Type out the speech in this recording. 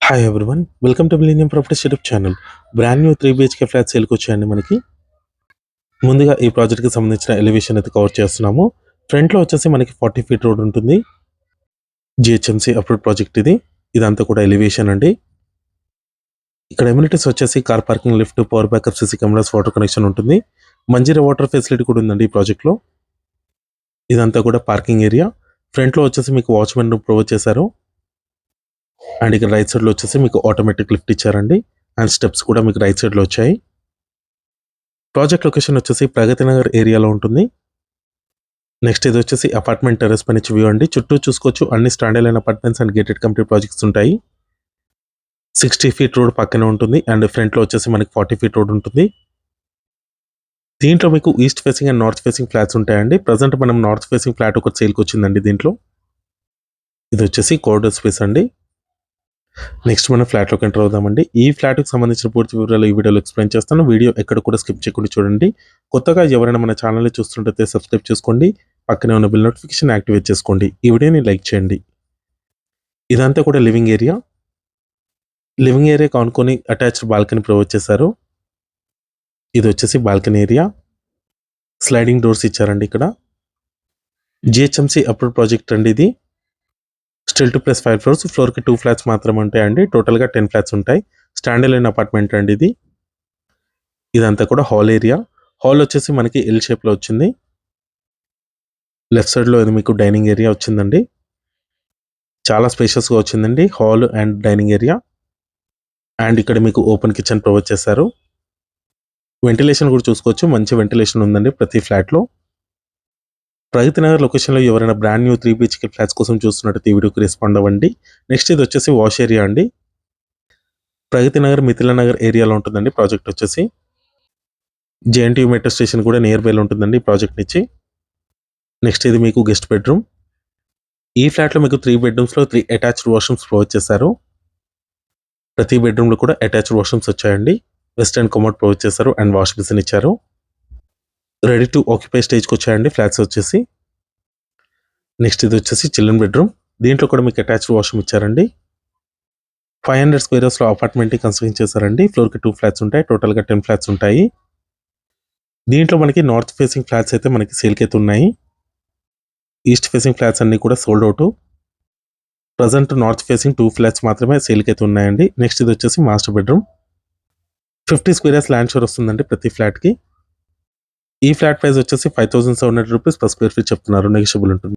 Hi everyone, welcome to millennium properties YouTube channel. Brand new 3 BHK flat సేల్కి వచ్చాయండి మనకి. ముందుగా ఈ ప్రాజెక్ట్కి సంబంధించిన ఎలివేషన్ అయితే కవర్ చేస్తున్నాము. ఫ్రంట్లో వచ్చేసి మనకి 40 ఫీట్ రోడ్ ఉంటుంది. జిహెచ్ఎంసీ అప్రూవ్డ్ ప్రాజెక్ట్ ఇది. ఇదంతా కూడా ఎలివేషన్ అండి. ఇక్కడ ఎమ్యూనిటీస్ వచ్చేసి car parking, lift, power backup, CC cameras, water connection ఉంటుంది. మంజీరా వాటర్ ఫెసిలిటీ కూడా ఉందండి ఈ ప్రాజెక్ట్లో. ఇదంతా కూడా పార్కింగ్ ఏరియా. ఫ్రంట్లో వచ్చేసి మీకు వాచ్మెన్ రూమ్ ప్రొవైడ్ చేశారు. అండ్ ఇక్కడ రైట్ సైడ్లో వచ్చేసి మీకు ఆటోమేటిక్ లిఫ్ట్ ఇచ్చారండి. అండ్ స్టెప్స్ కూడా మీకు రైట్ సైడ్లో వచ్చాయి. ప్రాజెక్ట్ లొకేషన్ వచ్చేసి ప్రగతి నగర్ ఏరియాలో ఉంటుంది. నెక్స్ట్ ఇది వచ్చేసి అపార్ట్మెంట్ టెర్రస్ పై నుంచి వ్యూ అండి. చుట్టూ చూసుకోవచ్చు, అన్ని స్టాండర్డ్ అయిన apartments and gated community projects ఉంటాయి. 60 ఫీట్ రోడ్ పక్కనే ఉంటుంది. అండ్ ఫ్రంట్లో వచ్చేసి మనకి 40 ఫీట్ రోడ్ ఉంటుంది. దీంట్లో మీకు east facing and north facing flats ఉంటాయండి. ప్రజెంట్ మనం నార్త్ ఫేసింగ్ ఫ్లాట్ ఒకటి సేల్కి వచ్చిందండి దీంట్లో. ఇది వచ్చేసి కారిడార్ స్పేస్ అండి. నెక్స్ట్ మనం ఫ్లాట్లోకి ఎంటర్ అవుదామండి. ఈ ఫ్లాట్కి సంబంధించిన పూర్తి వివరాలు ఈ వీడియోలో ఎక్స్ప్లెయిన్ చేస్తాను. వీడియో ఎక్కడ కూడా స్కిప్ చేయకుండా చూడండి. కొత్తగా ఎవరైనా మన ఛానల్ని చూస్తుంటే సబ్స్క్రైబ్ చేసుకోండి. పక్కనే ఉన్న బిల్ నోటిఫికేషన్ యాక్టివేట్ చేసుకోండి. ఈ వీడియోని లైక్ చేయండి. ఇదంతా కూడా లివింగ్ ఏరియా. లివింగ్ ఏరియా కానుకొని అటాచ్డ్ బాల్కనీ ప్రొవైడ్ చేశారు. ఇది వచ్చేసి బాల్కనీ ఏరియా. స్లైడింగ్ డోర్స్ ఇచ్చారండి ఇక్కడ. జిహెచ్ఎంసీ అప్రూవ్డ్ ప్రాజెక్ట్ అండి ఇది. Still to plus 5 floors. ఫ్లోర్కి 2 ఫ్లాట్స్ మాత్రమే ఉంటాయండి. టోటల్గా 10 ఫ్లాట్స్ ఉంటాయి. స్టాండర్డ్ అయిన అపార్ట్మెంట్ అండి ఇది. ఇదంతా కూడా హాల్ ఏరియా. హాల్ వచ్చేసి మనకి ఎల్ షేప్లో వచ్చింది. లెఫ్ట్ సైడ్లో ఇది మీకు డైనింగ్ ఏరియా వచ్చిందండి. చాలా స్పేషియస్గా వచ్చిందండి hall and dining area. And ఇక్కడ మీకు ఓపెన్ కిచెన్ ప్రొవైడ్ చేశారు. వెంటిలేషన్ కూడా చూసుకోవచ్చు, మంచి వెంటిలేషన్ ఉందండి ప్రతి ఫ్లాట్లో. ప్రగతి నగర్ లొకేషన్లో ఎవరైనా బ్రాండ్ న్యూ 3 BHK ఫ్లాట్స్ కోసం చూస్తున్నట్టు ఈ వీడియోకి రెస్పాండ్ అవ్వండి. నెక్స్ట్ ఇది వచ్చేసి వాష్ ఏరియా అండి. ప్రగతి నగర్, మిథిలా నగర్ ఏరియాలో ఉంటుందండి ప్రాజెక్ట్ వచ్చేసి. జేఎన్టీయూ మెట్రో స్టేషన్ కూడా నియర్ బైలో ఉంటుందండి ప్రాజెక్ట్ నుంచి. నెక్స్ట్ ఇది మీకు గెస్ట్ బెడ్రూమ్. ఈ ఫ్లాట్లో మీకు 3 బెడ్రూమ్స్లో 3 అటాచ్డ్ వాష్రూమ్స్ ప్రొవైడ్ చేశారు. ప్రతి బెడ్రూమ్లో కూడా అటాచ్డ్ వాష్రూమ్స్ వచ్చాయండి. వెస్టర్న్ కమోడ్ ప్రొవైడ్ చేశారు అండ్ వాష్ బేసిన్ ఇచ్చారు. రెడీ టు ఆక్యుపై స్టేజ్కి వచ్చాయండి ఫ్లాట్స్ వచ్చేసి. నెక్స్ట్ ఇది వచ్చేసి చిల్డ్రన్ బెడ్రూమ్. దీంట్లో కూడా మీకు అటాచ్డ్ వాష్రూమ్ ఇచ్చారండి. 500 స్క్వేర్ యార్డ్స్లో అపార్ట్మెంట్ని కన్స్ట్రక్షన్ చేశారండి. ఫ్లోర్కి 2 ఫ్లాట్స్ ఉంటాయి. టోటల్గా 10 ఫ్లాట్స్ ఉంటాయి. దీంట్లో మనకి నార్త్ ఫేసింగ్ ఫ్లాట్స్ అయితే మనకి సేల్కి అయితే ఉన్నాయి. ఈస్ట్ ఫేసింగ్ ఫ్లాట్స్ అన్ని కూడా sold out. Present north facing 2 flats మాత్రమే సేల్కి అయితే ఉన్నాయండి. నెక్స్ట్ ఇది వచ్చేసి master bedroom. 50 square yards land share వస్తుందండి ప్రతి ఫ్లాట్కి. ఈ ఫ్లాట్ ప్రైస్ వచ్చేసి 5700 రూపీస్ పర్ స్క్వేర్ ఫీట్ చెప్తున్నారు. నెగిషియబుల్ ఉంటుంది.